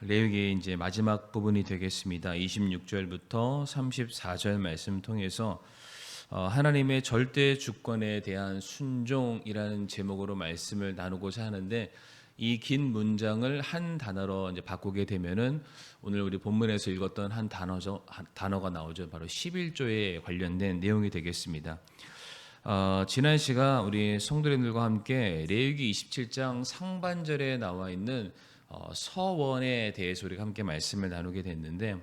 레위기의 이제 마지막 부분이 되겠습니다. 26절부터 34절 말씀 통해서 하나님의 절대 주권에 대한 순종이라는 제목으로 말씀을 나누고자 하는데, 이 긴 문장을 한 단어로 이제 바꾸게 되면은 오늘 우리 본문에서 읽었던 단어가 나오죠. 바로 11조에 관련된 내용이 되겠습니다. 지난 시간 우리 성도님들과 함께 레위기 27장 상반절에 나와 있는 서원에 대해서 우리가 함께 말씀을 나누게 됐는데,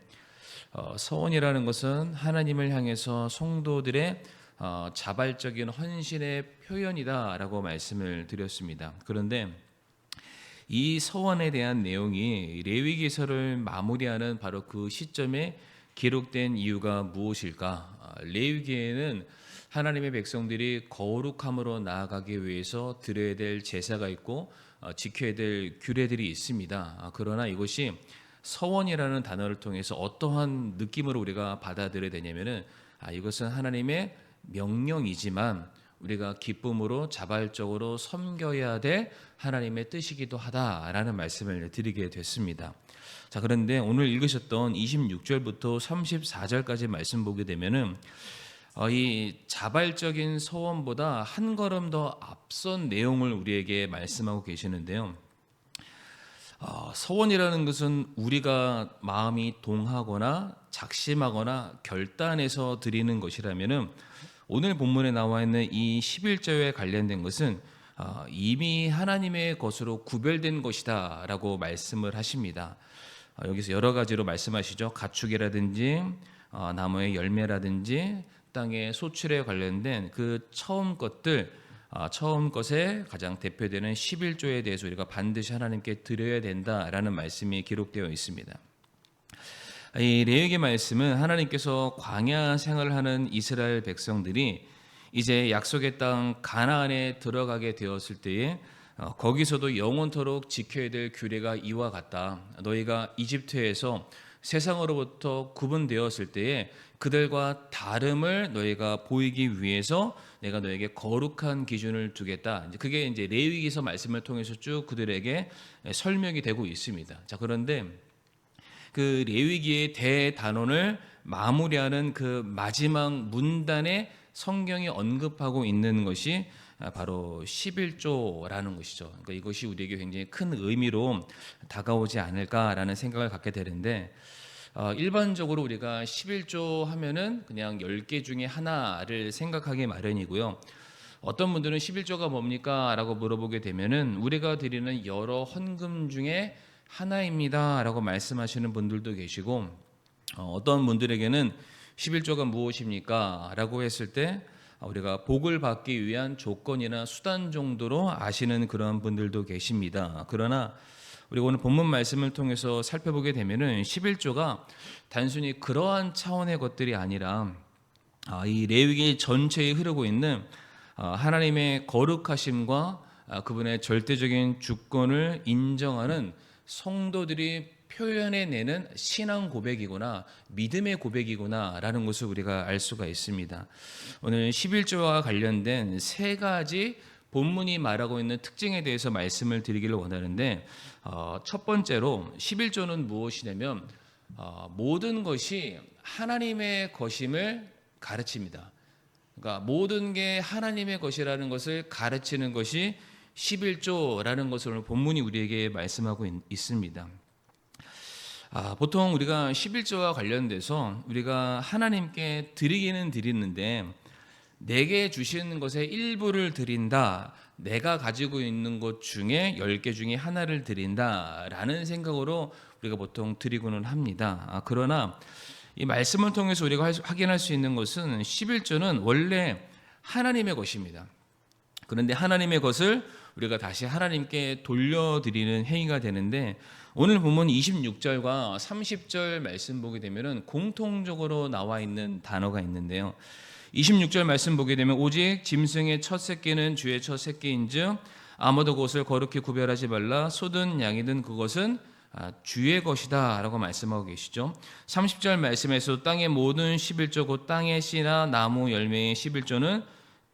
서원이라는 것은 하나님을 향해서 성도들의 자발적인 헌신의 표현이다라고 말씀을 드렸습니다. 그런데 이 서원에 대한 내용이 레위기서를 마무리하는 바로 그 시점에 기록된 이유가 무엇일까? 레위기에는 하나님의 백성들이 거룩함으로 나아가기 위해서 드려야 될 제사가 있고 지켜야 될 규례들이 있습니다. 그러나 이것이 서원이라는 단어를 통해서 어떠한 느낌으로 우리가 받아들여야 되냐면은, 이것은 하나님의 명령이지만 우리가 기쁨으로 자발적으로 섬겨야 될 하나님의 뜻이기도 하다라는 말씀을 드리게 됐습니다. 자, 그런데 오늘 읽으셨던 26절부터 34절까지 말씀 보게 되면은 이 자발적인 서원보다 한 걸음 더 앞선 내용을 우리에게 말씀하고 계시는데요. 서원이라는 것은 우리가 마음이 동하거나 작심하거나 결단해서 드리는 것이라면은, 오늘 본문에 나와 있는 이 11절에 관련된 것은 이미 하나님의 것으로 구별된 것이다 라고 말씀을 하십니다. 여기서 여러 가지로 말씀하시죠. 가축이라든지 나무의 열매라든지 땅의 소출에 관련된 그 처음 것에 가장 대표되는 11조에 대해서 우리가 반드시 하나님께 드려야 된다라는 말씀이 기록되어 있습니다. 이 레위기 말씀은 하나님께서 광야 생활을 하는 이스라엘 백성들이 이제 약속의 땅 가나안에 들어가게 되었을 때에 거기서도 영원토록 지켜야 될 규례가 이와 같다. 너희가 이집트에서 세상으로부터 구분되었을 때에 그들과 다름을 너희가 보이기 위해서 내가 너에게 거룩한 기준을 두겠다. 그게 이제 레위기서 말씀을 통해서 쭉 그들에게 설명이 되고 있습니다. 자, 그런데 그 레위기의 대단원을 마무리하는 그 마지막 문단에 성경이 언급하고 있는 것이 바로 11조라는 것이죠. 그러니까 이것이 우리에게 굉장히 큰 의미로 다가오지 않을까라는 생각을 갖게 되는데, 일반적으로 우리가 11조 하면은 그냥 10개 중에 하나를 생각하기 마련이고요. 어떤 분들은 11조가 뭡니까? 라고 물어보게 되면은 우리가 드리는 여러 헌금 중에 하나입니다 라고 말씀하시는 분들도 계시고, 어떤 분들에게는 11조가 무엇입니까? 라고 했을 때 우리가 복을 받기 위한 조건이나 수단 정도로 아시는 그런 분들도 계십니다. 그러나 우리가 오늘 본문 말씀을 통해서 살펴보게 되면은 11조가 단순히 그러한 차원의 것들이 아니라 이 레위기 전체에 흐르고 있는 하나님의 거룩하심과 그분의 절대적인 주권을 인정하는 성도들이 표현해내는 신앙 고백이구나, 믿음의 고백이구나 라는 것을 우리가 알 수가 있습니다. 오늘 11조와 관련된 세 가지 본문이 말하고 있는 특징에 대해서 말씀을 드리기를 원하는데, 첫 번째로 11조는 무엇이냐면 모든 것이 하나님의 것임을 가르칩니다. 그러니까 모든 게 하나님의 것이라는 것을 가르치는 것이 11조라는 것을 오늘 본문이 우리에게 말씀하고 있습니다. 보통 우리가 11조와 관련돼서 우리가 하나님께 드리기는 드리는데, 내게 주시는 것의 일부를 드린다, 내가 가지고 있는 것 중에 10개 중에 하나를 드린다라는 생각으로 우리가 보통 드리고는 합니다. 그러나 이 말씀을 통해서 우리가 확인할 수 있는 것은 11조는 원래 하나님의 것입니다. 그런데 하나님의 것을 우리가 다시 하나님께 돌려드리는 행위가 되는데, 오늘 보면 26절과 30절 말씀 보게 되면 공통적으로 나와 있는 단어가 있는데요. 26절 말씀 보게 되면 오직 짐승의 첫 새끼는 주의 첫 새끼인즉 아무도 그것을 거룩히 구별하지 말라. 소든 양이든 그것은 주의 것이다 라고 말씀하고 계시죠. 30절 말씀에서 땅의 모든 11조 곧 땅의 씨나 나무 열매의 11조는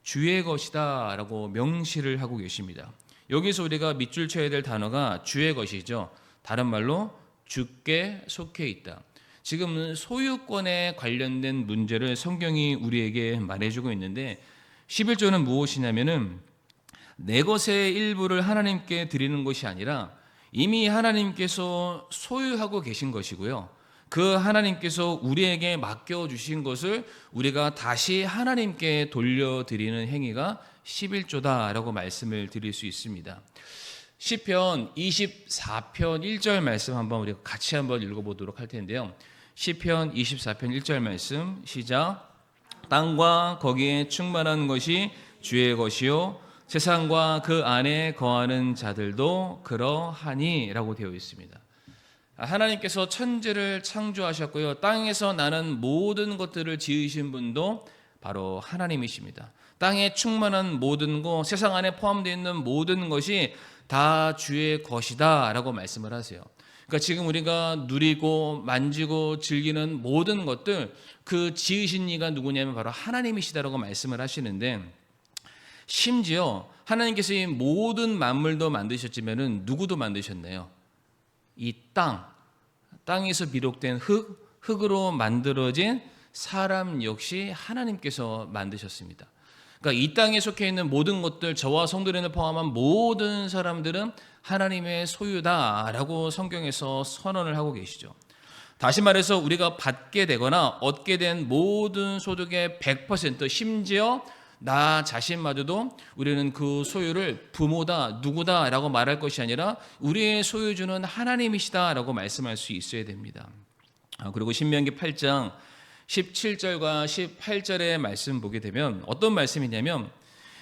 주의 것이다 라고 명시를 하고 계십니다. 여기서 우리가 밑줄 쳐야 될 단어가 주의 것이죠. 다른 말로 주께 속해 있다. 지금은 소유권에 관련된 문제를 성경이 우리에게 말해주고 있는데 11조는 무엇이냐면은 내 것의 일부를 하나님께 드리는 것이 아니라 이미 하나님께서 소유하고 계신 것이고요. 그 하나님께서 우리에게 맡겨주신 것을 우리가 다시 하나님께 돌려드리는 행위가 11조다라고 말씀을 드릴 수 있습니다. 시편 24편 1절 말씀 한번 우리가 같이 한번 읽어보도록 할 텐데요. 시편 24편 1절 말씀 시작. 땅과 거기에 충만한 것이 주의 것이요 세상과 그 안에 거하는 자들도 그러하니 라고 되어 있습니다. 하나님께서 천지를 창조하셨고요. 땅에서 나는 모든 것들을 지으신 분도 바로 하나님이십니다. 땅에 충만한 모든 것, 세상 안에 포함되어 있는 모든 것이 다 주의 것이다 라고 말씀을 하세요. 그러니까 지금 우리가 누리고 만지고 즐기는 모든 것들, 그 지으신 이가 누구냐면 바로 하나님이시다라고 말씀을 하시는데, 심지어 하나님께서 이 모든 만물도 만드셨지만은 누구도 만드셨나요? 이 땅에서 비롯된 흙으로 만들어진 사람 역시 하나님께서 만드셨습니다. 그러니까 이 땅에 속해 있는 모든 것들, 저와 성도들을 포함한 모든 사람들은 하나님의 소유다라고 성경에서 선언을 하고 계시죠. 다시 말해서 우리가 받게 되거나 얻게 된 모든 소득의 100%, 심지어 나 자신마저도 우리는 그 소유를 부모다, 누구다라고 말할 것이 아니라 우리의 소유주는 하나님이시다라고 말씀할 수 있어야 됩니다. 그리고 신명기 8장 17절과 18절의 말씀 보게 되면 어떤 말씀이냐면,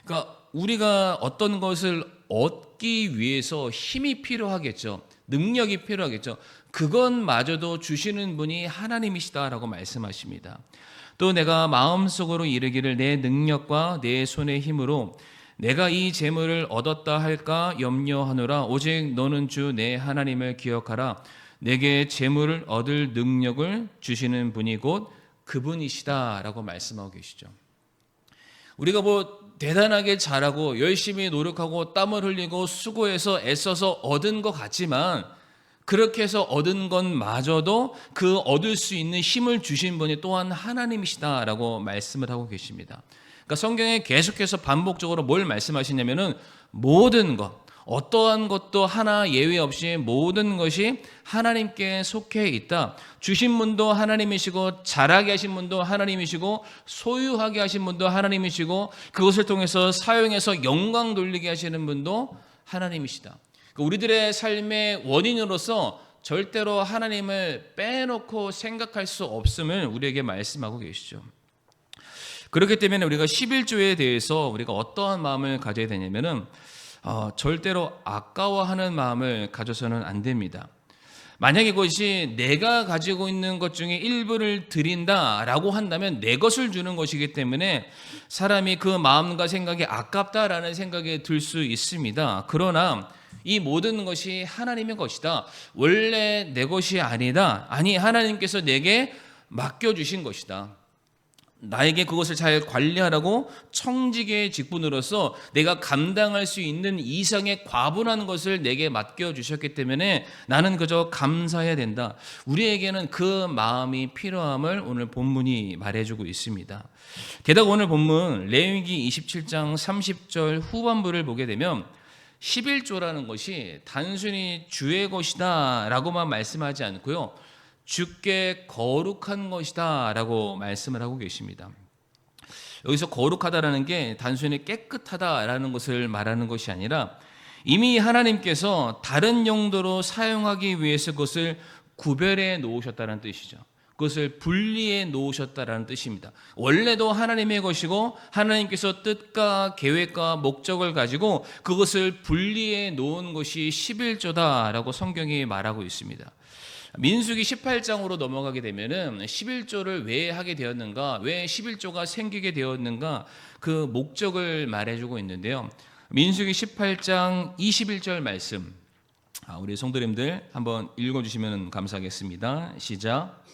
그러니까 우리가 어떤 것을 얻기 위해서 힘이 필요하겠죠. 능력이 필요하겠죠. 그것마저도 주시는 분이 하나님이시다라고 말씀하십니다. 또 내가 마음속으로 이르기를 내 능력과 내 손의 힘으로 내가 이 재물을 얻었다 할까 염려하노라. 오직 너는 주 내 하나님을 기억하라. 내게 재물을 얻을 능력을 주시는 분이 곧 그분이시다라고 말씀하고 계시죠. 우리가 대단하게 잘하고 열심히 노력하고 땀을 흘리고 수고해서 애써서 얻은 것 같지만, 그렇게 해서 얻은 것마저도 그 얻을 수 있는 힘을 주신 분이 또한 하나님이시다라고 말씀을 하고 계십니다. 그러니까 성경에 계속해서 반복적으로 뭘 말씀하시냐면은 모든 것, 어떠한 것도 하나 예외 없이 모든 것이 하나님께 속해 있다. 주신 분도 하나님이시고 잘하게 하신 분도 하나님이시고 소유하게 하신 분도 하나님이시고 그것을 통해서 사용해서 영광 돌리게 하시는 분도 하나님이시다. 우리들의 삶의 원인으로서 절대로 하나님을 빼놓고 생각할 수 없음을 우리에게 말씀하고 계시죠. 그렇기 때문에 우리가 11조에 대해서 우리가 어떠한 마음을 가져야 되냐면은 절대로 아까워하는 마음을 가져서는 안 됩니다. 만약 이것이 내가 가지고 있는 것 중에 일부를 드린다라고 한다면 내 것을 주는 것이기 때문에 사람이 그 마음과 생각이 아깝다라는 생각이 들 수 있습니다. 그러나 이 모든 것이 하나님의 것이다. 원래 내 것이 아니다. 아니, 하나님께서 내게 맡겨주신 것이다. 나에게 그것을 잘 관리하라고 청지기의 직분으로서 내가 감당할 수 있는 이상의 과분한 것을 내게 맡겨주셨기 때문에 나는 그저 감사해야 된다. 우리에게는 그 마음이 필요함을 오늘 본문이 말해주고 있습니다. 게다가 오늘 본문 레위기 27장 30절 후반부를 보게 되면 11조라는 것이 단순히 주의 것이다 라고만 말씀하지 않고요, 주께 거룩한 것이다 라고 말씀을 하고 계십니다. 여기서 거룩하다라는 게 단순히 깨끗하다라는 것을 말하는 것이 아니라 이미 하나님께서 다른 용도로 사용하기 위해서 그것을 구별해 놓으셨다는 뜻이죠. 그것을 분리해 놓으셨다라는 뜻입니다. 원래도 하나님의 것이고 하나님께서 뜻과 계획과 목적을 가지고 그것을 분리해 놓은 것이 11조다라고 성경이 말하고 있습니다. 민수기 18장으로 넘어가게 되면은 11조를 왜 하게 되었는가, 왜 11조가 생기게 되었는가, 그 목적을 말해주고 있는데요. 민수기 18장 21절 말씀, 우리 성도님들 한번 읽어주시면 감사하겠습니다. 시작.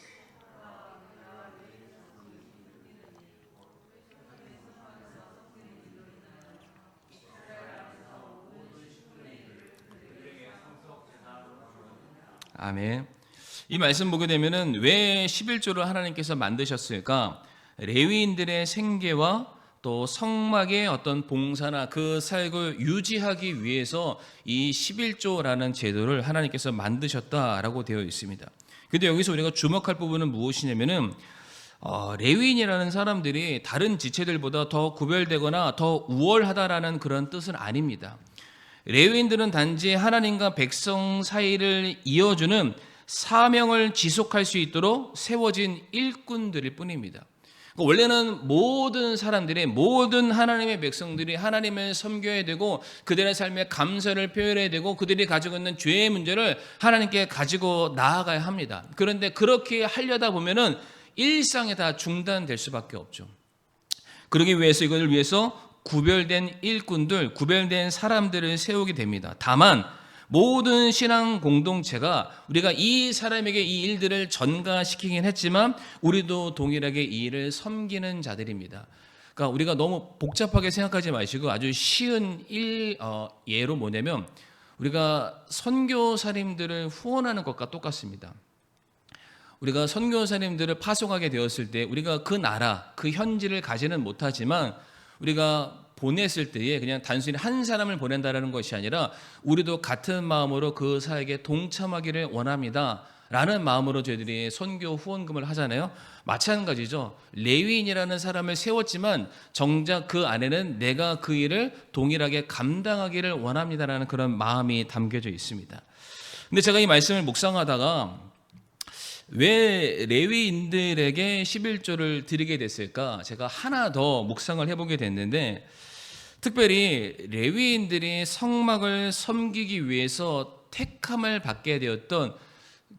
아멘. 이 말씀 보게 되면은 왜 11조를 하나님께서 만드셨을까? 레위인들의 생계와 또 성막의 어떤 봉사나 그 사역을 유지하기 위해서 이 11조라는 제도를 하나님께서 만드셨다라고 되어 있습니다. 근데 여기서 우리가 주목할 부분은 무엇이냐면은 레위인이라는 사람들이 다른 지체들보다 더 구별되거나 더 우월하다라는 그런 뜻은 아닙니다. 레위인들은 단지 하나님과 백성 사이를 이어주는 사명을 지속할 수 있도록 세워진 일꾼들일 뿐입니다. 원래는 모든 사람들이, 모든 하나님의 백성들이 하나님을 섬겨야 되고 그들의 삶에 감사를 표현해야 되고 그들이 가지고 있는 죄의 문제를 하나님께 가지고 나아가야 합니다. 그런데 그렇게 하려다 보면은 일상에 다 중단될 수밖에 없죠. 그러기 위해서, 이걸 위해서 구별된 일꾼들, 구별된 사람들을 세우게 됩니다. 다만 모든 신앙 공동체가 우리가 이 사람에게 이 일들을 전가시키긴 했지만 우리도 동일하게 이 일을 섬기는 자들입니다. 그러니까 우리가 너무 복잡하게 생각하지 마시고 아주 쉬운 예로 뭐냐면 우리가 선교사님들을 후원하는 것과 똑같습니다. 우리가 선교사님들을 파송하게 되었을 때 우리가 그 나라, 그 현지를 가지는 못하지만 우리가 보냈을 때에 그냥 단순히 한 사람을 보낸다라는 것이 아니라 우리도 같은 마음으로 그 사역에 동참하기를 원합니다 라는 마음으로 저희들이 선교 후원금을 하잖아요. 마찬가지죠. 레위인이라는 사람을 세웠지만 정작 그 안에는 내가 그 일을 동일하게 감당하기를 원합니다라는 그런 마음이 담겨져 있습니다. 근데 제가 이 말씀을 묵상하다가 왜 레위인들에게 11조를 드리게 됐을까? 제가 하나 더 묵상을 해보게 됐는데 특별히 레위인들이 성막을 섬기기 위해서 택함을 받게 되었던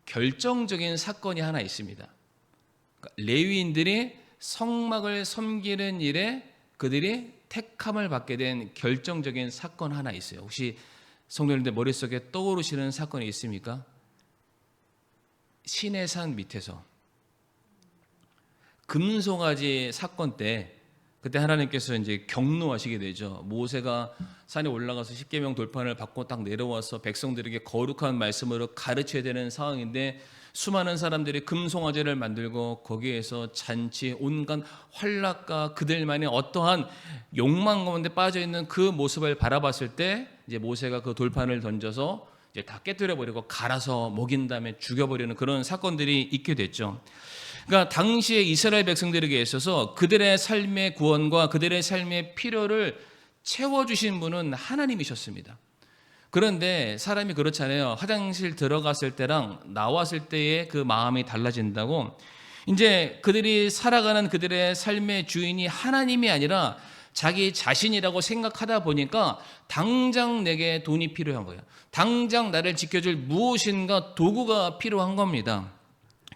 결정적인 사건이 하나 있습니다. 레위인들이 성막을 섬기는 일에 그들이 택함을 받게 된 결정적인 사건 하나 있어요. 혹시 성도님들 머릿속에 떠오르시는 사건이 있습니까? 시내산 밑에서 금송아지 사건 때 그때 하나님께서 이제 경노하시게 되죠. 모세가 산에 올라가서 십계명 돌판을 받고 딱 내려와서 백성들에게 거룩한 말씀으로 가르쳐야 되는 상황인데 수많은 사람들이 금송아지를 만들고 거기에서 잔치, 온갖 환락과 그들만의 어떠한 욕망 가운데 빠져 있는 그 모습을 바라봤을 때 이제 모세가 그 돌판을 던져서 이제 다 깨뜨려 버리고 갈아서 먹인 다음에 죽여버리는 그런 사건들이 있게 됐죠. 그러니까 당시에 이스라엘 백성들에게 있어서 그들의 삶의 구원과 그들의 삶의 필요를 채워주신 분은 하나님이셨습니다. 그런데 사람이 그렇잖아요. 화장실 들어갔을 때랑 나왔을 때의 그 마음이 달라진다고. 이제 그들이 살아가는 그들의 삶의 주인이 하나님이 아니라 자기 자신이라고 생각하다 보니까 당장 내게 돈이 필요한 거예요. 당장 나를 지켜줄 무엇인가 도구가 필요한 겁니다.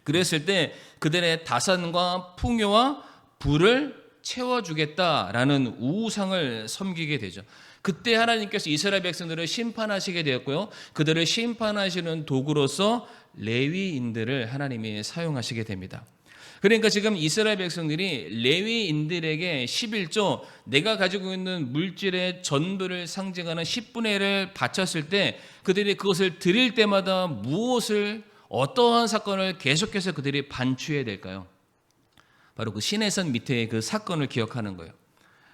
그랬을 때 그들의 다산과 풍요와 부를 채워주겠다라는 우상을 섬기게 되죠. 그때 하나님께서 이스라엘 백성들을 심판하시게 되었고요. 그들을 심판하시는 도구로서 레위인들을 하나님이 사용하시게 됩니다. 그러니까 지금 이스라엘 백성들이 레위인들에게 11조 내가 가지고 있는 물질의 전부를 상징하는 10분의 1을 바쳤을 때 그들이 그것을 드릴 때마다 무엇을 어떠한 사건을 계속해서 그들이 반추해야 될까요? 바로 그 시내산 밑에 그 사건을 기억하는 거예요.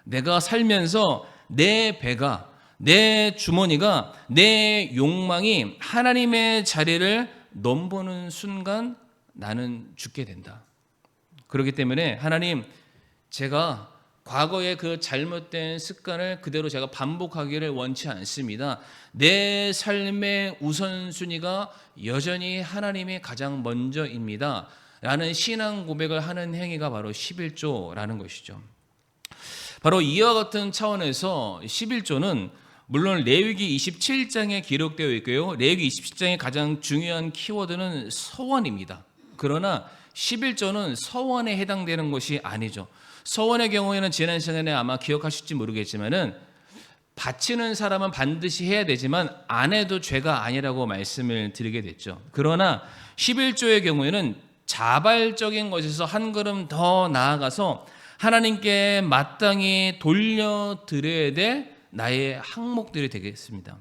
내가 살면서 내 배가, 내 주머니가, 내 욕망이 하나님의 자리를 넘보는 순간 나는 죽게 된다. 그렇기 때문에 하나님, 제가 과거의 그 잘못된 습관을 그대로 제가 반복하기를 원치 않습니다. 내 삶의 우선순위가 여전히 하나님이 가장 먼저입니다. 라는 신앙 고백을 하는 행위가 바로 11조라는 것이죠. 바로 이와 같은 차원에서 11조는 물론 레위기 27장에 기록되어 있고요. 레위기 27장의 가장 중요한 키워드는 서원입니다. 그러나 11조는 서원에 해당되는 것이 아니죠. 서원의 경우에는 지난 시간에 아마 기억하실지 모르겠지만은 바치는 사람은 반드시 해야 되지만 안 해도 죄가 아니라고 말씀을 드리게 됐죠. 그러나 11조의 경우에는 자발적인 것에서 한 걸음 더 나아가서 하나님께 마땅히 돌려드려야 될 나의 항목들이 되겠습니다.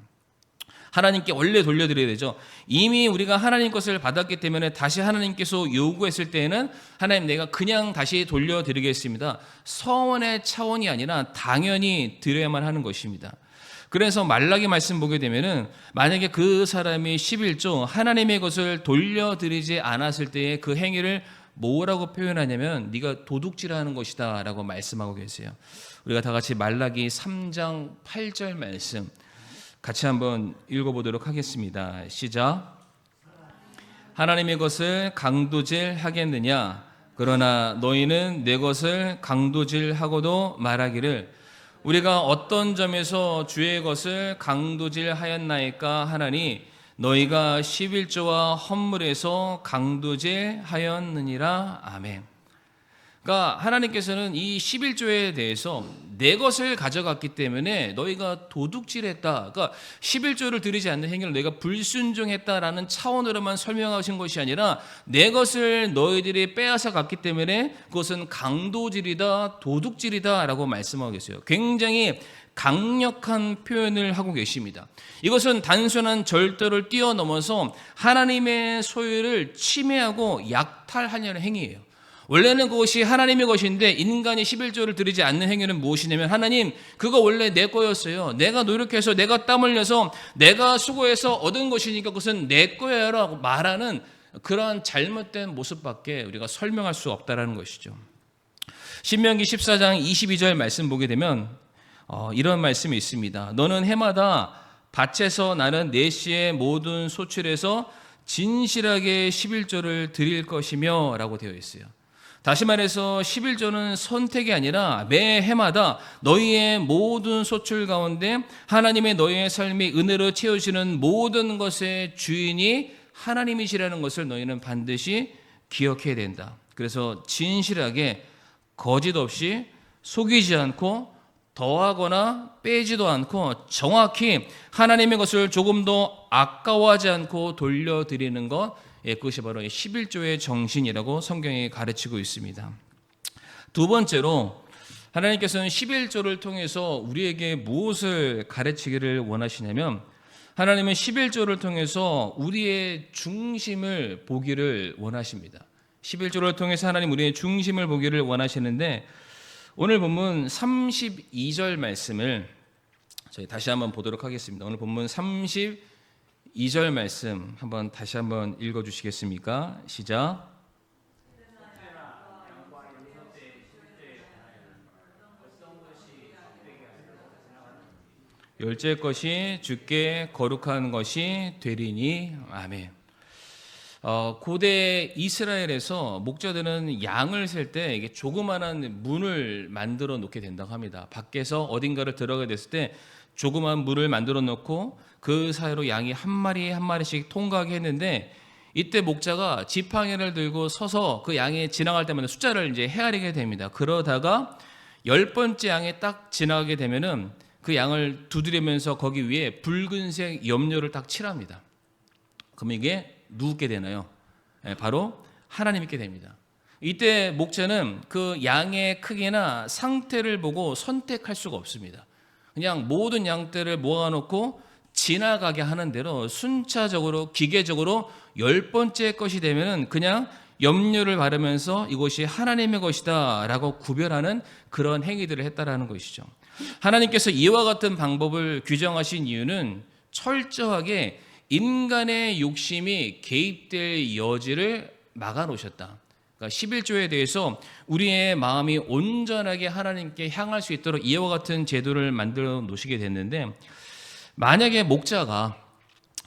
하나님께 원래 돌려드려야 되죠. 이미 우리가 하나님 것을 받았기 때문에 다시 하나님께서 요구했을 때에는 하나님 내가 그냥 다시 돌려드리겠습니다. 서원의 차원이 아니라 당연히 드려야만 하는 것입니다. 그래서 말라기 말씀 보게 되면은 만약에 그 사람이 11조 하나님의 것을 돌려드리지 않았을 때의 그 행위를 뭐라고 표현하냐면 네가 도둑질하는 것이다 라고 말씀하고 계세요. 우리가 다 같이 말라기 3장 8절 말씀 같이 한번 읽어보도록 하겠습니다. 시작. 하나님의 것을 강도질 하겠느냐? 그러나 너희는 내 것을 강도질하고도 말하기를 우리가 어떤 점에서 주의 것을 강도질하였나이까 하나니 너희가 11조와 헌물에서 강도질하였느니라. 아멘. 그러니까 하나님께서는 이 11조에 대해서 내 것을 가져갔기 때문에 너희가 도둑질했다. 그러니까 11조를 드리지 않는 행위를 너희가 불순종했다라는 차원으로만 설명하신 것이 아니라 내 것을 너희들이 빼앗아 갔기 때문에 그것은 강도질이다, 도둑질이다 라고 말씀하고 계세요. 굉장히 강력한 표현을 하고 계십니다. 이것은 단순한 절도를 뛰어넘어서 하나님의 소유를 침해하고 약탈하려는 행위예요. 원래는 그것이 하나님의 것인데 인간이 11조를 드리지 않는 행위는 무엇이냐면 하나님 그거 원래 내 거였어요. 내가 노력해서 내가 땀 흘려서 내가 수고해서 얻은 것이니까 그것은 내 거야 라고 말하는 그러한 잘못된 모습밖에 우리가 설명할 수 없다는 것이죠. 신명기 14장 22절 말씀 보게 되면 이런 말씀이 있습니다. 너는 해마다 밭에서 나는 내시의 모든 소출에서 진실하게 11조를 드릴 것이며 라고 되어 있어요. 다시 말해서 11조는 선택이 아니라 매 해마다 너희의 모든 소출 가운데 하나님의 너희의 삶이 은혜로 채우시는 모든 것의 주인이 하나님이시라는 것을 너희는 반드시 기억해야 된다. 그래서 진실하게 거짓 없이 속이지 않고 더하거나 빼지도 않고 정확히 하나님의 것을 조금도 아까워하지 않고 돌려드리는 것, 그것이 바로 11조의 정신이라고 성경이 가르치고 있습니다. 두 번째로 하나님께서는 11조를 통해서 우리에게 무엇을 가르치기를 원하시냐면 하나님은 11조를 통해서 우리의 중심을 보기를 원하십니다. 11조를 통해서 하나님 우리의 중심을 보기를 원하시는데 오늘 본문 32절 말씀을 저희 다시 한번 보도록 하겠습니다. 오늘 본문 32절 말씀 한번 다시 한번 읽어주시겠습니까? 시작. 열째 것이 주께 거룩한 것이 되리니. 아멘. 고대 이스라엘에서 목자들은 양을 셀 때 이게 조그마한 문을 만들어 놓게 된다고 합니다. 밖에서 어딘가를 들어가게 됐을 때 조그마한 문을 만들어 놓고 그 사이로 양이 한 마리 한 마리씩 통과하게 했는데 이때 목자가 지팡이를 들고 서서 그 양이 지나갈 때마다 숫자를 이제 헤아리게 됩니다. 그러다가 10번째 양이 딱 지나가게 되면은 그 양을 두드리면서 거기 위에 붉은색 염료를 딱 칠합니다. 그럼 이게 누구께 되나요? 바로 하나님께 됩니다. 이때 목자는 그 양의 크기나 상태를 보고 선택할 수가 없습니다. 그냥 모든 양떼를 모아놓고 지나가게 하는 대로 순차적으로 기계적으로 10번째 것이 되면은 그냥 염료를 바르면서 이것이 하나님의 것이다 라고 구별하는 그런 행위들을 했다라는 것이죠. 하나님께서 이와 같은 방법을 규정하신 이유는 철저하게 인간의 욕심이 개입될 여지를 막아놓으셨다. 그러니까 11조에 대해서 우리의 마음이 온전하게 하나님께 향할 수 있도록 이와 같은 제도를 만들어 놓으시게 됐는데 만약에 목자가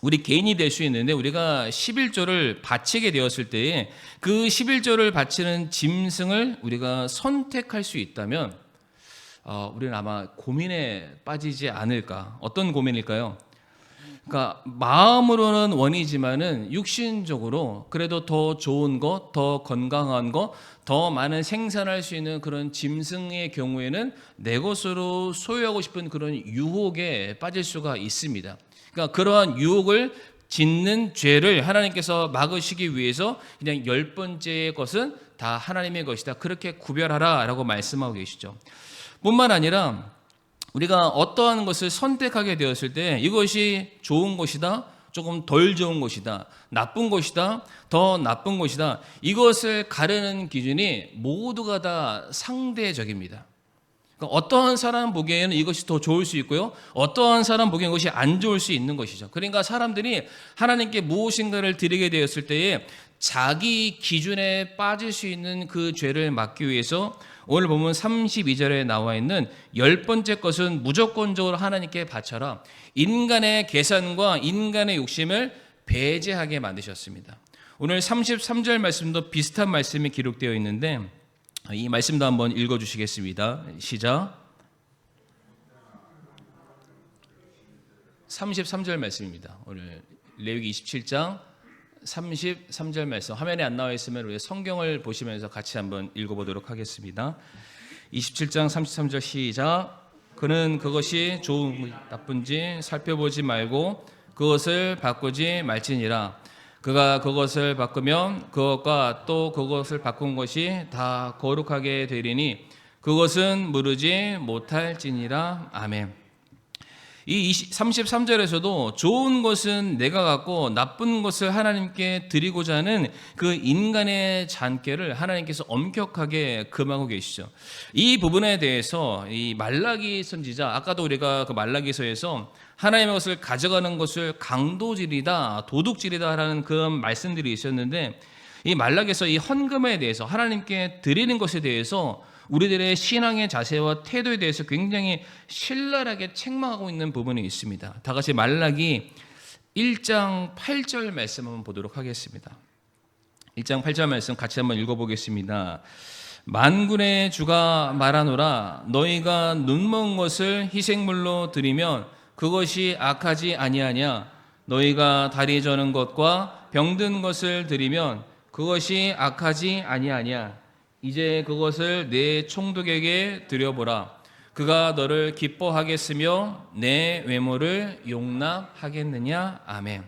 우리 개인이 될 수 있는데 우리가 11조를 바치게 되었을 때에 그 11조를 바치는 짐승을 우리가 선택할 수 있다면 우리는 아마 고민에 빠지지 않을까. 어떤 고민일까요? 그러니까 마음으로는 원이지만은 육신적으로 그래도 더 좋은 것, 더 건강한 것, 더 많은 생산할 수 있는 그런 짐승의 경우에는 내 것으로 소유하고 싶은 그런 유혹에 빠질 수가 있습니다. 그러니까 그러한 유혹을 짓는 죄를 하나님께서 막으시기 위해서 그냥 10번째 것은 다 하나님의 것이다. 그렇게 구별하라라고 말씀하고 계시죠. 뿐만 아니라 우리가 어떠한 것을 선택하게 되었을 때 이것이 좋은 것이다, 조금 덜 좋은 것이다, 나쁜 것이다, 더 나쁜 것이다, 이것을 가르는 기준이 모두가 다 상대적입니다. 그러니까 어떠한 사람 보기에는 이것이 더 좋을 수 있고요, 어떠한 사람 보기에는 이것이 안 좋을 수 있는 것이죠. 그러니까 사람들이 하나님께 무엇인가를 드리게 되었을 때에 자기 기준에 빠질 수 있는 그 죄를 막기 위해서 오늘 보면 32절에 나와 있는 10번째 것은 무조건적으로 하나님께 바쳐라. 인간의 계산과 인간의 욕심을 배제하게 만드셨습니다. 오늘 33절 말씀도 비슷한 말씀이 기록되어 있는데 이 말씀도 한번 읽어주시겠습니다. 시작. 33절 말씀입니다. 오늘 레위기 27장 33절 말씀, 화면에 안 나와 있으면 우리 성경을 보시면서 같이 한번 읽어보도록 하겠습니다. 27장 33절 시작. 그는 그것이 좋은지 나쁜지 살펴보지 말고 그것을 바꾸지 말지니라. 그가 그것을 바꾸면 그것과 또 그것을 바꾼 것이 다 거룩하게 되리니 그것은 무르지 못할지니라. 아멘. 이 33절에서도 좋은 것은 내가 갖고 나쁜 것을 하나님께 드리고자 하는 그 인간의 잔꾀를 하나님께서 엄격하게 금하고 계시죠. 이 부분에 대해서 이 말라기 선지자, 아까도 우리가 그 말라기서에서 하나님의 것을 가져가는 것을 강도질이다, 도둑질이다라는 그런 말씀들이 있었는데, 이 말라기에서 이 헌금에 대해서 하나님께 드리는 것에 대해서 우리들의 신앙의 자세와 태도에 대해서 굉장히 신랄하게 책망하고 있는 부분이 있습니다. 다 같이 말라기 1장 8절 말씀 한번 보도록 하겠습니다. 1장 8절 말씀 같이 한번 읽어보겠습니다. 만군의 주가 말하노라. 너희가 눈먼 것을 희생물로 드리면 그것이 악하지 아니하냐. 너희가 다리 저는 것과 병든 것을 드리면 그것이 악하지 아니하냐. 이제 그것을 내 총독에게 드려보라. 그가 너를 기뻐하겠으며 내 외모를 용납하겠느냐. 아멘.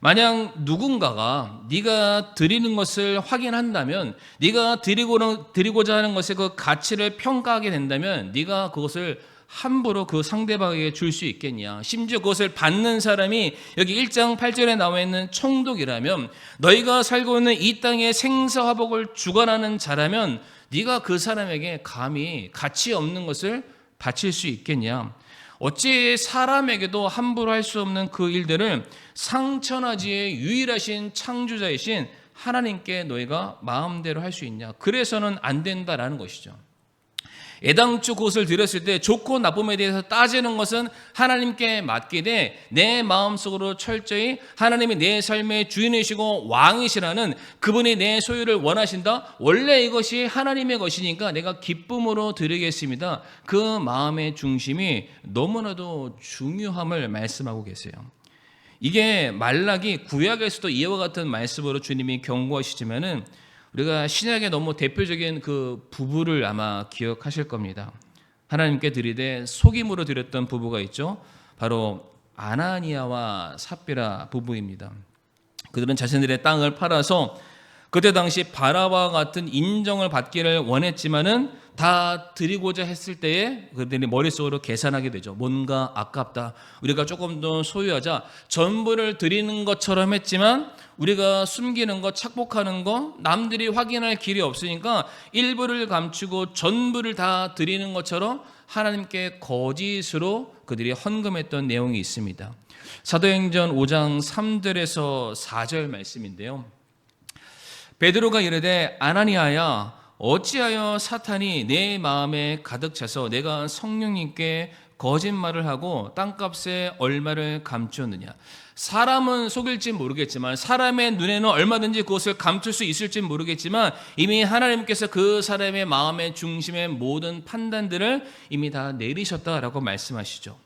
만약 누군가가 네가 드리는 것을 확인한다면, 네가 드리고자 하는 것의 그 가치를 평가하게 된다면 네가 그것을 함부로 그 상대방에게 줄 수 있겠냐. 심지어 그것을 받는 사람이 여기 1장 8절에 나와 있는 총독이라면, 너희가 살고 있는 이 땅의 생사화복을 주관하는 자라면 네가 그 사람에게 감히 가치 없는 것을 바칠 수 있겠냐. 어찌 사람에게도 함부로 할 수 없는 그 일들을 상천하지의 유일하신 창조자이신 하나님께 너희가 마음대로 할 수 있냐. 그래서는 안 된다라는 것이죠. 애당초 그것을 드렸을 때 좋고 나쁨에 대해서 따지는 것은 하나님께 맡기되 내 마음속으로 철저히 하나님이 내 삶의 주인이시고 왕이시라는 그분이 내 소유를 원하신다. 원래 이것이 하나님의 것이니까 내가 기쁨으로 드리겠습니다. 그 마음의 중심이 너무나도 중요함을 말씀하고 계세요. 이게 말라기 구약에서도 이와 같은 말씀으로 주님이 경고하시지만은 우리가 신약의 너무 대표적인 그 부부를 아마 기억하실 겁니다. 하나님께 드리되 속임으로 드렸던 부부가 있죠. 바로 아나니아와 삽비라 부부입니다. 그들은 자신들의 땅을 팔아서 그때 당시 바라와 같은 인정을 받기를 원했지만은 다 드리고자 했을 때에 그들이 머릿속으로 계산하게 되죠. 뭔가 아깝다. 우리가 조금 더 소유하자. 전부를 드리는 것처럼 했지만 우리가 숨기는 것, 착복하는 것, 남들이 확인할 길이 없으니까 일부를 감추고 전부를 다 드리는 것처럼 하나님께 거짓으로 그들이 헌금했던 내용이 있습니다. 사도행전 5장 3절에서 4절 말씀인데요. 베드로가 이르되 아나니아야 어찌하여 사탄이 내 마음에 가득 차서 내가 성령님께 거짓말을 하고 땅값에 얼마를 감추었느냐. 사람은 속일지 모르겠지만, 사람의 눈에는 얼마든지 그것을 감출 수 있을지 모르겠지만 이미 하나님께서 그 사람의 마음의 중심의 모든 판단들을 이미 다 내리셨다라고 말씀하시죠.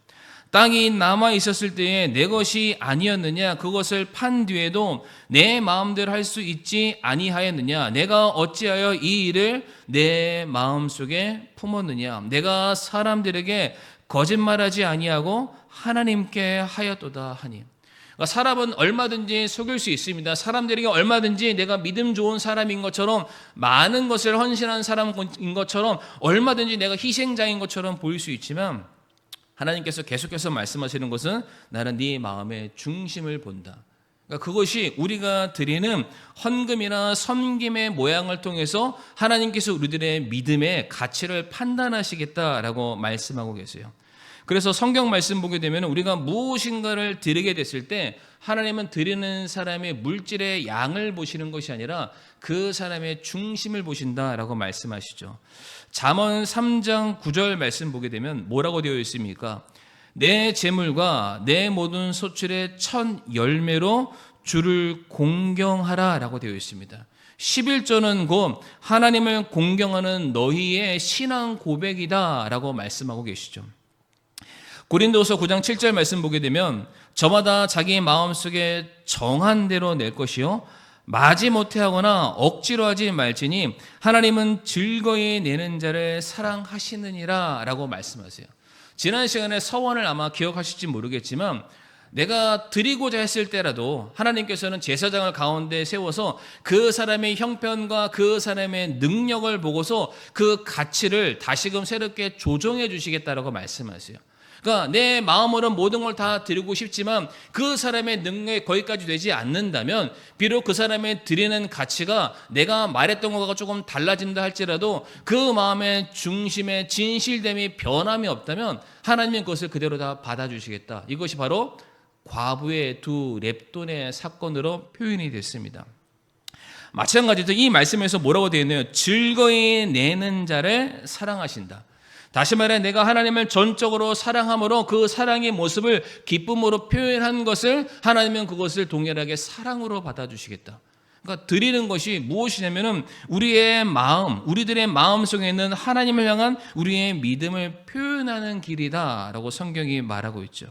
땅이 남아 있었을 때에 내 것이 아니었느냐. 그것을 판 뒤에도 내 마음대로 할 수 있지 아니하였느냐. 내가 어찌하여 이 일을 내 마음속에 품었느냐. 내가 사람들에게 거짓말하지 아니하고 하나님께 하였도다 하니. 그러니까 사람은 얼마든지 속일 수 있습니다. 사람들에게 얼마든지 내가 믿음 좋은 사람인 것처럼, 많은 것을 헌신한 사람인 것처럼, 얼마든지 내가 희생자인 것처럼 보일 수 있지만, 하나님께서 계속해서 말씀하시는 것은 나는 네 마음의 중심을 본다. 그러니까 그것이 우리가 드리는 헌금이나 섬김의 모양을 통해서 하나님께서 우리들의 믿음의 가치를 판단하시겠다라고 말씀하고 계세요. 그래서 성경 말씀 보게 되면 우리가 무엇인가를 드리게 됐을 때 하나님은 드리는 사람의 물질의 양을 보시는 것이 아니라 그 사람의 중심을 보신다라고 말씀하시죠. 잠언 3장 9절 말씀 보게 되면 뭐라고 되어 있습니까? 내 재물과 내 모든 소출의 첫 열매로 주를 공경하라 라고 되어 있습니다. 11조는 곧 하나님을 공경하는 너희의 신앙 고백이다 라고 말씀하고 계시죠. 고린도서 9장 7절 말씀 보게 되면 저마다 자기 마음속에 정한 대로 낼 것이요 마지못해 하거나 억지로 하지 말지니 하나님은 즐거이 내는 자를 사랑하시느니라 라고 말씀하세요. 지난 시간에 서원을 아마 기억하실지 모르겠지만 내가 드리고자 했을 때라도 하나님께서는 제사장을 가운데 세워서 그 사람의 형편과 그 사람의 능력을 보고서 그 가치를 다시금 새롭게 조정해 주시겠다라고 말씀하세요. 그러니까 내 마음으로 모든 걸 다 드리고 싶지만 그 사람의 능력이 거기까지 되지 않는다면 비록 그 사람의 드리는 가치가 내가 말했던 것과 조금 달라진다 할지라도 그 마음의 중심의 진실됨이 변함이 없다면 하나님은 그것을 그대로 다 받아주시겠다. 이것이 바로 과부의 두 렙돈의 사건으로 표현이 됐습니다. 마찬가지로 이 말씀에서 뭐라고 되어 있나요? 즐거이 내는 자를 사랑하신다. 다시 말해 내가 하나님을 전적으로 사랑함으로 그 사랑의 모습을 기쁨으로 표현한 것을 하나님은 그것을 동일하게 사랑으로 받아주시겠다. 그러니까 드리는 것이 무엇이냐면은 우리의 마음, 우리들의 마음 속에 있는 하나님을 향한 우리의 믿음을 표현하는 길이다라고 성경이 말하고 있죠.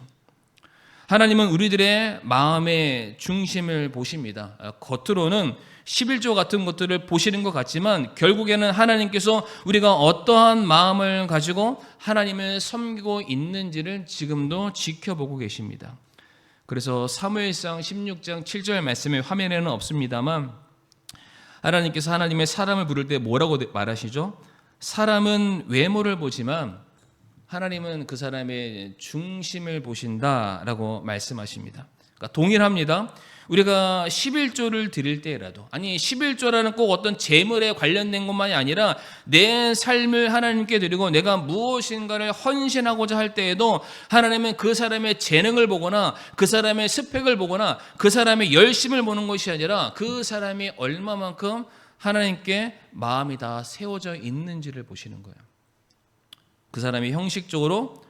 하나님은 우리들의 마음의 중심을 보십니다. 겉으로는 11조 같은 것들을 보시는 것 같지만 결국에는 하나님께서 우리가 어떠한 마음을 가지고 하나님을 섬기고 있는지를 지금도 지켜보고 계십니다. 그래서 사무엘상 16장 7절 말씀이 화면에는 없습니다만 하나님께서 하나님의 사람을 부를 때 뭐라고 말하시죠? 사람은 외모를 보지만 하나님은 그 사람의 중심을 보신다라고 말씀하십니다. 그러니까 동일합니다. 우리가 11조를 드릴 때라도, 아니 11조라는 꼭 어떤 재물에 관련된 것만이 아니라 내 삶을 하나님께 드리고 내가 무엇인가를 헌신하고자 할 때에도 하나님은 그 사람의 재능을 보거나 그 사람의 스펙을 보거나 그 사람의 열심을 보는 것이 아니라 그 사람이 얼마만큼 하나님께 마음이 다 세워져 있는지를 보시는 거예요. 그 사람이 형식적으로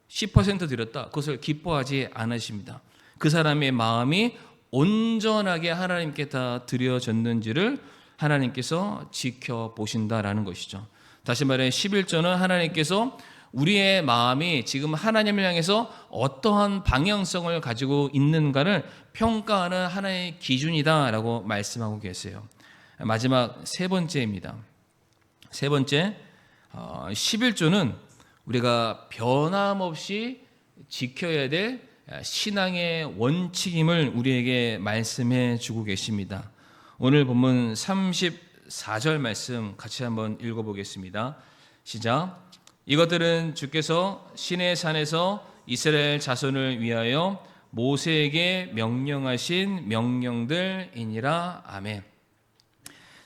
10% 드렸다. 그것을 기뻐하지 않으십니다. 그 사람의 마음이 온전하게 하나님께 다 드려졌는지를 하나님께서 지켜보신다라는 것이죠. 다시 말해 11조는 하나님께서 우리의 마음이 지금 하나님을 향해서 어떠한 방향성을 가지고 있는가를 평가하는 하나의 기준이다라고 말씀하고 계세요. 마지막 세 번째입니다. 세 번째, 11조는 우리가 변함없이 지켜야 될 신앙의 원칙임을 우리에게 말씀해 주고 계십니다. 오늘 본문 34절 말씀 같이 한번 읽어보겠습니다. 시작. 이것들은 주께서 시내 산에서 이스라엘 자손을 위하여 모세에게 명령하신 명령들이니라. 아멘.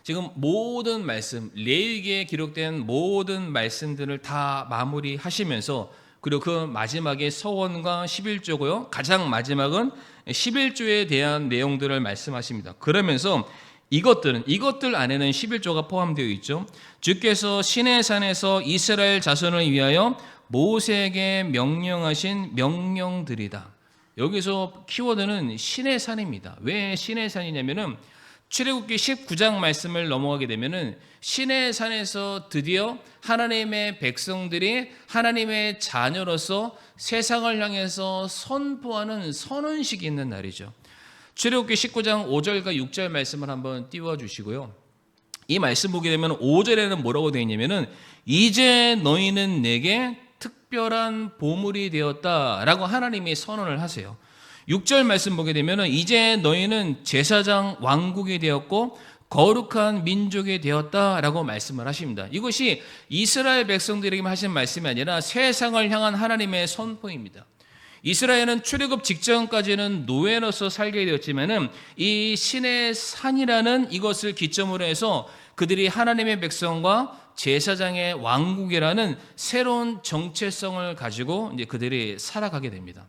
지금 모든 말씀, 레위기에 기록된 모든 말씀들을 다 마무리하시면서 그리고 그 마지막에 서원과 11조고요. 가장 마지막은 11조에 대한 내용들을 말씀하십니다. 그러면서 이것들 안에는 11조가 포함되어 있죠. 주께서 시내산에서 이스라엘 자손을 위하여 모세에게 명령하신 명령들이다. 여기서 키워드는 시내산입니다. 왜 시내산이냐면은 출애굽기 19장 말씀을 넘어가게 되면은 시내산에서 드디어 하나님의 백성들이 하나님의 자녀로서 세상을 향해서 선포하는 선언식이 있는 날이죠. 출애굽기 19장 5절과 6절 말씀을 한번 띄워주시고요. 이 말씀 보게 되면 5절에는 뭐라고 되어 있냐면은 이제 너희는 내게 특별한 보물이 되었다라고 하나님이 선언을 하세요. 6절 말씀 보게 되면 이제 너희는 제사장 왕국이 되었고 거룩한 민족이 되었다라고 말씀을 하십니다. 이것이 이스라엘 백성들에게 하신 말씀이 아니라 세상을 향한 하나님의 선포입니다. 이스라엘은 출애굽 직전까지는 노예로서 살게 되었지만은 이 신의 산이라는 이것을 기점으로 해서 그들이 하나님의 백성과 제사장의 왕국이라는 새로운 정체성을 가지고 이제 그들이 살아가게 됩니다.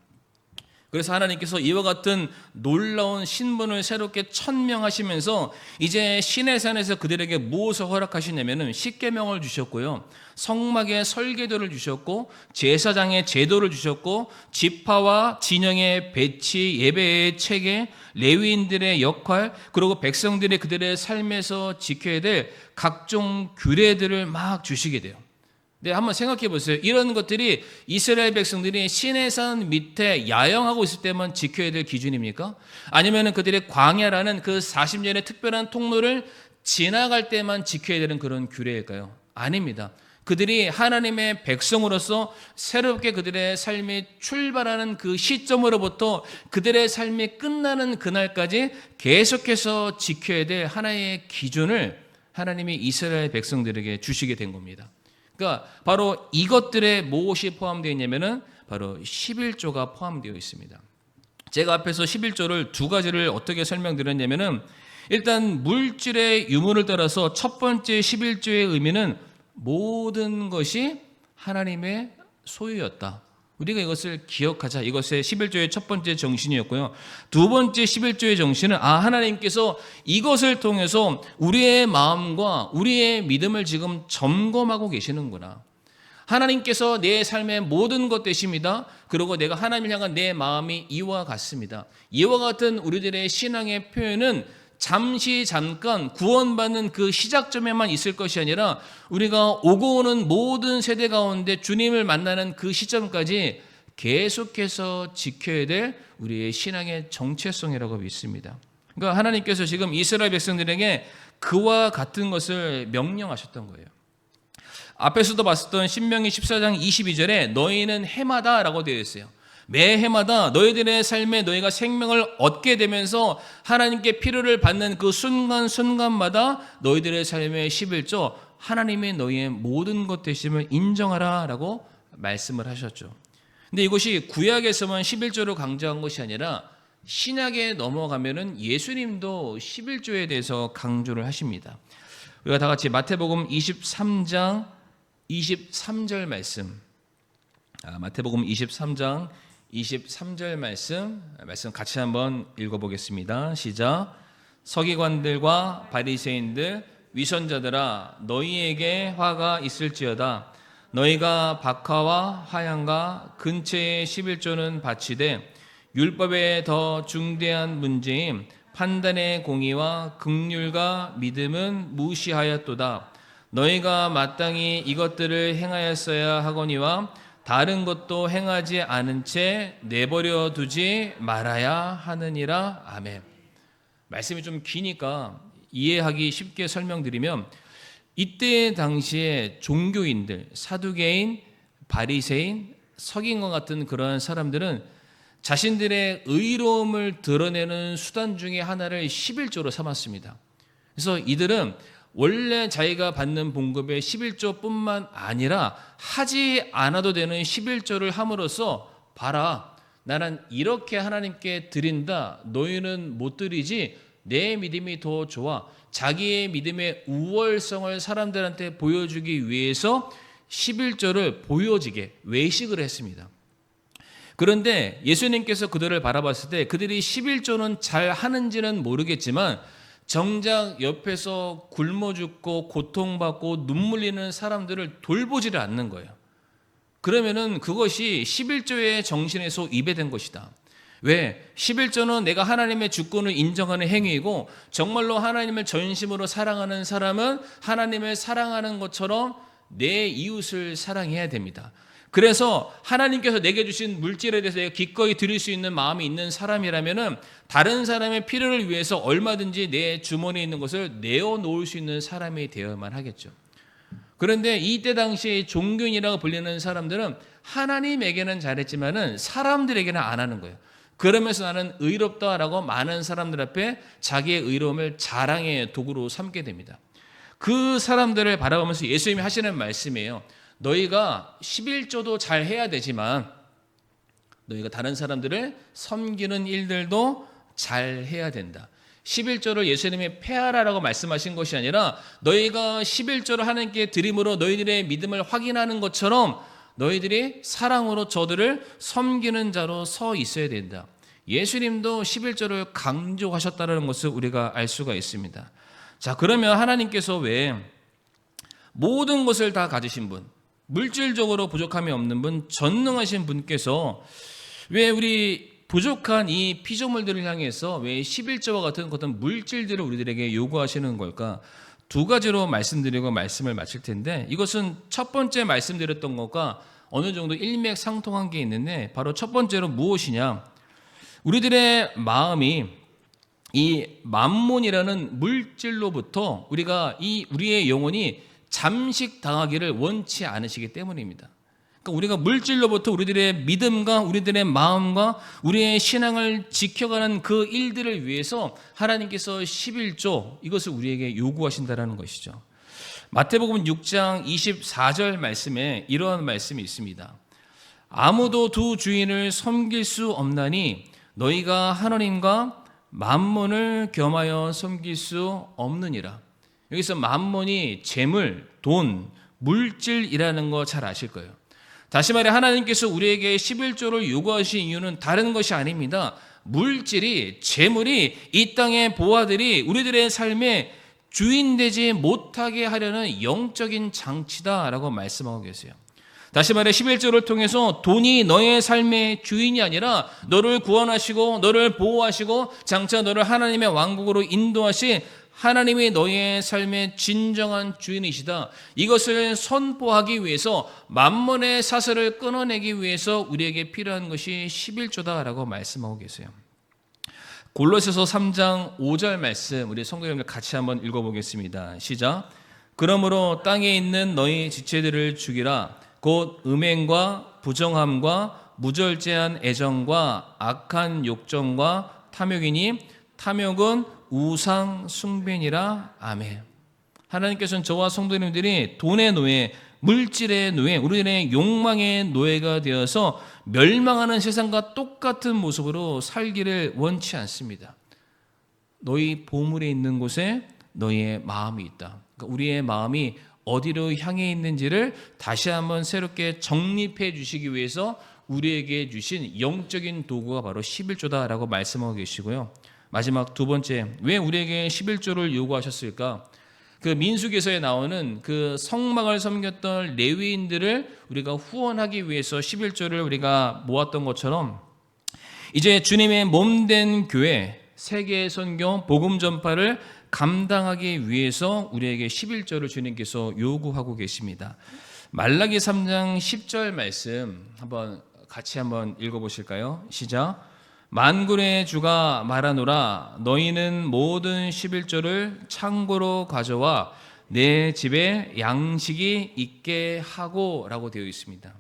그래서 하나님께서 이와 같은 놀라운 신분을 새롭게 천명하시면서 이제 신의 산에서 그들에게 무엇을 허락하시냐면은 십계명을 주셨고요, 성막의 설계도를 주셨고, 제사장의 제도를 주셨고, 지파와 진영의 배치, 예배의 체계, 레위인들의 역할, 그리고 백성들이 그들의 삶에서 지켜야 될 각종 규례들을 막 주시게 돼요. 네, 한번 생각해 보세요. 이런 것들이 이스라엘 백성들이 시내산 밑에 야영하고 있을 때만 지켜야 될 기준입니까? 아니면 그들의 광야라는 그 40년의 특별한 통로를 지나갈 때만 지켜야 되는 그런 규례일까요? 아닙니다. 그들이 하나님의 백성으로서 새롭게 그들의 삶이 출발하는 그 시점으로부터 그들의 삶이 끝나는 그날까지 계속해서 지켜야 될 하나의 기준을 하나님이 이스라엘 백성들에게 주시게 된 겁니다. 그러니까 바로 이것들에 무엇이 포함되어 있냐면은 바로 11조가 포함되어 있습니다. 제가 앞에서 11조를 두 가지를 어떻게 설명드렸냐면은 일단 물질의 유무를 따라서 첫 번째 11조의 의미는 모든 것이 하나님의 소유였다. 우리가 이것을 기억하자. 이것의 11조의 첫 번째 정신이었고요. 두 번째 11조의 정신은 하나님께서 이것을 통해서 우리의 마음과 우리의 믿음을 지금 점검하고 계시는구나. 하나님께서 내 삶의 모든 것 되십니다. 그리고 내가 하나님을 향한 내 마음이 이와 같습니다. 이와 같은 우리들의 신앙의 표현은 잠깐 구원받는 그 시작점에만 있을 것이 아니라 우리가 오고 오는 모든 세대 가운데 주님을 만나는 그 시점까지 계속해서 지켜야 될 우리의 신앙의 정체성이라고 믿습니다. 그러니까 하나님께서 지금 이스라엘 백성들에게 그와 같은 것을 명령하셨던 거예요. 앞에서도 봤었던 신명기 14장 22절에 너희는 해마다라고 되어 있어요. 매 해마다 너희들의 삶에 너희가 생명을 얻게 되면서 하나님께 필요를 받는 그 순간순간마다 너희들의 삶의 11조 하나님의 너희의 모든 것 되심을 인정하라 라고 말씀을 하셨죠. 근데 이것이 구약에서만 11조를 강조한 것이 아니라 신약에 넘어가면은 예수님도 11조에 대해서 강조를 하십니다. 우리가 다 같이 마태복음 23장 23절 말씀, 마태복음 23장 23절 말씀 같이 한번 읽어보겠습니다. 시작. 서기관들과 바리새인들 위선자들아 너희에게 화가 있을지어다. 너희가 박하와 화양과 근처의 11조는 바치되 율법에 더 중대한 문제인 판단의 공의와 긍휼과 믿음은 무시하였도다. 너희가 마땅히 이것들을 행하였어야 하거니와 다른 것도 행하지 않은 채 내버려 두지 말아야 하느니라. 아멘. 말씀이 좀 기니까 이해하기 쉽게 설명드리면 이때 당시에 종교인들, 사두개인, 바리새인, 서기관과 같은 그러한 사람들은 자신들의 의로움을 드러내는 수단 중에 하나를 11조로 삼았습니다. 그래서 이들은 원래 자기가 받는 봉급의 11조뿐만 아니라 하지 않아도 되는 11조를 함으로써 봐라, 나는 이렇게 하나님께 드린다. 너희는 못 드리지. 내 믿음이 더 좋아. 자기의 믿음의 우월성을 사람들한테 보여주기 위해서 11조를 보여지게 외식을 했습니다. 그런데 예수님께서 그들을 바라봤을 때 그들이 11조는 잘 하는지는 모르겠지만 정작 옆에서 굶어 죽고 고통받고 눈물 흘리는 사람들을 돌보지를 않는 거예요. 그러면은 그것이 11조의 정신에서 이배된 것이다. 왜? 11조는 내가 하나님의 주권을 인정하는 행위이고 정말로 하나님을 전심으로 사랑하는 사람은 하나님을 사랑하는 것처럼 내 이웃을 사랑해야 됩니다. 그래서 하나님께서 내게 주신 물질에 대해서 내가 기꺼이 드릴 수 있는 마음이 있는 사람이라면은 다른 사람의 필요를 위해서 얼마든지 내 주머니에 있는 것을 내어놓을 수 있는 사람이 되어야만 하겠죠. 그런데 이때 당시에 종교인이라고 불리는 사람들은 하나님에게는 잘했지만은 사람들에게는 안 하는 거예요. 그러면서 나는 의롭다라고 많은 사람들 앞에 자기의 의로움을 자랑의 도구로 삼게 됩니다. 그 사람들을 바라보면서 예수님이 하시는 말씀이에요. 너희가 11조도 잘 해야 되지만 너희가 다른 사람들을 섬기는 일들도 잘 해야 된다. 11조를 예수님이 폐하라라고 말씀하신 것이 아니라 너희가 11조를 하나님께 드림으로 너희들의 믿음을 확인하는 것처럼 너희들이 사랑으로 저들을 섬기는 자로 서 있어야 된다. 예수님도 11조를 강조하셨다는 것을 우리가 알 수가 있습니다. 자, 그러면 하나님께서 왜 모든 것을 다 가지신 분, 물질적으로 부족함이 없는 분, 전능하신 분께서 왜 우리 부족한 이 피조물들을 향해서 왜 11조와 같은 어떤 물질들을 우리들에게 요구하시는 걸까? 두 가지로 말씀드리고 말씀을 마칠 텐데, 이것은 첫 번째 말씀드렸던 것과 어느 정도 일맥상통한 게 있는데, 바로 첫 번째로 무엇이냐? 우리들의 마음이 이 만몬이라는 물질로부터 우리의 영혼이 잠식당하기를 원치 않으시기 때문입니다. 그러니까 우리가 물질로부터 우리들의 믿음과 우리들의 마음과 우리의 신앙을 지켜가는 그 일들을 위해서 하나님께서 11조 이것을 우리에게 요구하신다는 것이죠. 마태복음 6장 24절 말씀에 이러한 말씀이 있습니다. 아무도 두 주인을 섬길 수 없나니 너희가 하나님과 만몬을 겸하여 섬길 수 없느니라. 여기서 만몬이 재물, 돈, 물질이라는 거 잘 아실 거예요. 다시 말해 하나님께서 우리에게 11조를 요구하신 이유는 다른 것이 아닙니다. 물질이, 재물이 이 땅의 보아들이 우리들의 삶에 주인되지 못하게 하려는 영적인 장치다라고 말씀하고 계세요. 다시 말해 11조를 통해서 돈이 너의 삶의 주인이 아니라 너를 구원하시고 너를 보호하시고 장차 너를 하나님의 왕국으로 인도하신 하나님이 너의 삶의 진정한 주인이시다. 이것을 선포하기 위해서 만몬의 사슬을 끊어내기 위해서 우리에게 필요한 것이 11조다라고 말씀하고 계세요. 골로새서 3장 5절 말씀 우리 성도님들 같이 한번 읽어보겠습니다. 시작. 그러므로 땅에 있는 너희 지체들을 죽이라. 곧 음행과 부정함과 무절제한 애정과 악한 욕정과 탐욕이니 탐욕은 우상 숭배니라. 아멘. 하나님께서는 저와 성도님들이 돈의 노예, 물질의 노예, 우리들의 욕망의 노예가 되어서 멸망하는 세상과 똑같은 모습으로 살기를 원치 않습니다. 너희 보물에 있는 곳에 너희의 마음이 있다. 그러니까 우리의 마음이 어디로 향해 있는지를 다시 한번 새롭게 정립해 주시기 위해서 우리에게 주신 영적인 도구가 바로 11조다라고 말씀하고 계시고요. 마지막 두 번째, 왜 우리에게 11조를 요구하셨을까? 그 민수기서에 나오는 그 성막을 섬겼던 레위인들을 우리가 후원하기 위해서 11조를 우리가 모았던 것처럼 이제 주님의 몸된 교회, 세계 선교, 복음 전파를 감당하기 위해서 우리에게 11조를 주님께서 요구하고 계십니다. 말라기 3장 10절 말씀 같이 한번 읽어보실까요? 시작. 만군의 주가 말하노라 너희는 모든 11조를 창고로 가져와 내 집에 양식이 있게 하고 라고 되어 있습니다.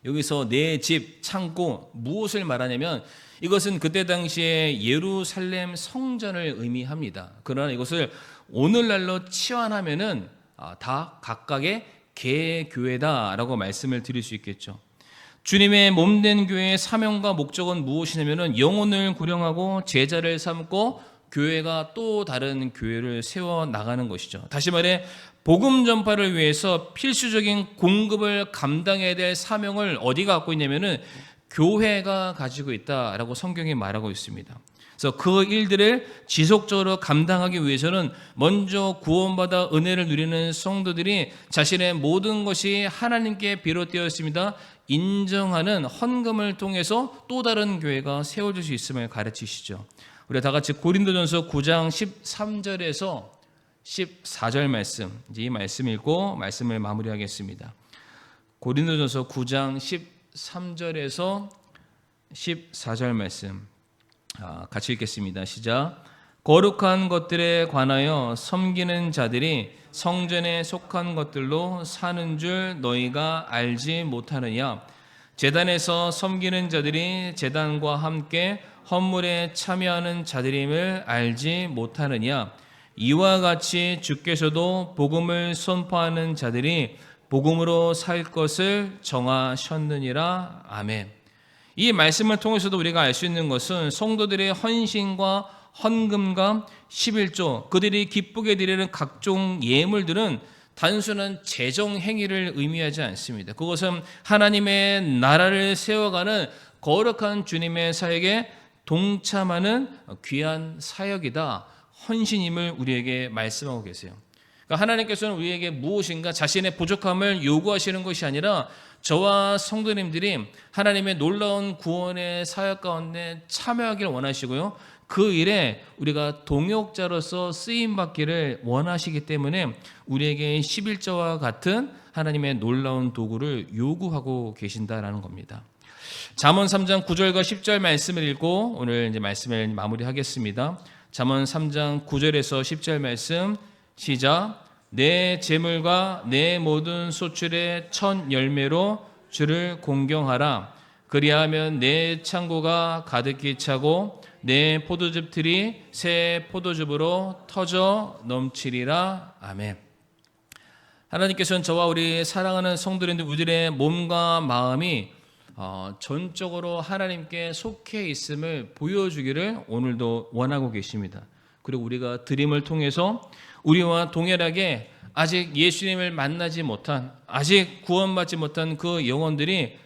여기서 내 집, 창고 무엇을 말하냐면 이것은 그때 당시에 예루살렘 성전을 의미합니다. 그러나 이것을 오늘날로 치환하면은 다 각각의 개교회다라고 말씀을 드릴 수 있겠죠. 주님의 몸된 교회의 사명과 목적은 무엇이냐면 영혼을 구령하고 제자를 삼고 교회가 또 다른 교회를 세워 나가는 것이죠. 다시 말해 복음 전파를 위해서 필수적인 공급을 감당해야 될 사명을 어디가 갖고 있냐면은 교회가 가지고 있다라고 성경이 말하고 있습니다. 그래서 그 일들을 지속적으로 감당하기 위해서는 먼저 구원받아 은혜를 누리는 성도들이 자신의 모든 것이 하나님께 비롯되어 있습니다. 인정하는 헌금을 통해서 또 다른 교회가 세워질 수 있음을 가르치시죠. 우리 다 같이 고린도전서 9장 13절에서 14절 말씀, 이제 이 말씀 읽고 말씀을 마무리하겠습니다. 고린도전서 9장 13절에서 14절 말씀 같이 읽겠습니다. 시작. 거룩한 것들에 관하여 섬기는 자들이 성전에 속한 것들로 사는 줄 너희가 알지 못하느냐. 제단에서 섬기는 자들이 제단과 함께 헌물에 참여하는 자들임을 알지 못하느냐? 이와 같이 주께서도 복음을 선포하는 자들이 복음으로 살 것을 정하셨느니라. 아멘. 이 말씀을 통해서도 우리가 알 수 있는 것은 성도들의 헌신과 헌금과 11조, 그들이 기쁘게 드리는 각종 예물들은 단순한 재정 행위를 의미하지 않습니다. 그것은 하나님의 나라를 세워가는 거룩한 주님의 사역에 동참하는 귀한 사역이다, 헌신임을 우리에게 말씀하고 계세요. 그러니까 하나님께서는 우리에게 무엇인가 자신의 부족함을 요구하시는 것이 아니라 저와 성도님들이 하나님의 놀라운 구원의 사역 가운데 참여하기를 원하시고요, 그 일에 우리가 동역자로서 쓰임받기를 원하시기 때문에 우리에게 11조와 같은 하나님의 놀라운 도구를 요구하고 계신다라는 겁니다. 잠언 3장 9절과 10절 말씀을 읽고 오늘 이제 말씀을 마무리하겠습니다. 잠언 3장 9절에서 10절 말씀 시작. 내 재물과 내 모든 소출의 첫 열매로 주를 공경하라. 그리하면 내 창고가 가득히 차고 내 포도즙 틀이 새 포도즙으로 터져 넘치리라. 아멘. 하나님께서는 저와 우리 사랑하는 성도님들 우리의 몸과 마음이 전적으로 하나님께 속해 있음을 보여주기를 오늘도 원하고 계십니다. 그리고 우리가 드림을 통해서 우리와 동일하게 아직 예수님을 만나지 못한, 아직 구원받지 못한 그 영혼들이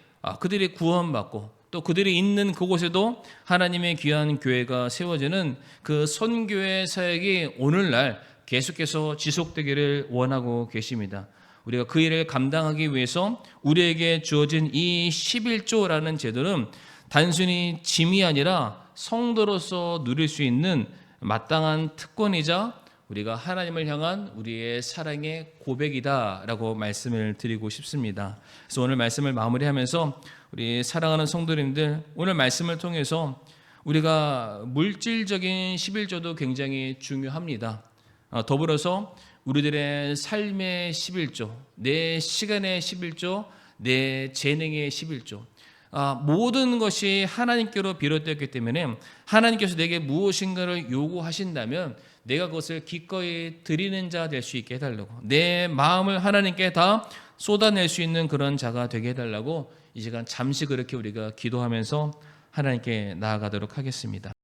그들이 구원받고 또 그들이 있는 그곳에도 하나님의 귀한 교회가 세워지는 그 선교의 사역이 오늘날 계속해서 지속되기를 원하고 계십니다. 우리가 그 일을 감당하기 위해서 우리에게 주어진 이 11조라는 제도는 단순히 짐이 아니라 성도로서 누릴 수 있는 마땅한 특권이자 우리가 하나님을 향한 우리의 사랑의 고백이다라고 말씀을 드리고 싶습니다. 그래서 오늘 말씀을 마무리하면서 우리 사랑하는 성도님들, 오늘 말씀을 통해서 우리가 물질적인 11조도 굉장히 중요합니다. 더불어서 우리들의 삶의 11조, 내 시간의 11조, 내 재능의 11조, 모든 것이 하나님께로 비롯되었기 때문에 하나님께서 내게 무엇인가를 요구하신다면 내가 그것을 기꺼이 드리는 자 될 수 있게 해달라고, 내 마음을 하나님께 다 쏟아낼 수 있는 그런 자가 되게 해달라고 이 시간 잠시 그렇게 우리가 기도하면서 하나님께 나아가도록 하겠습니다.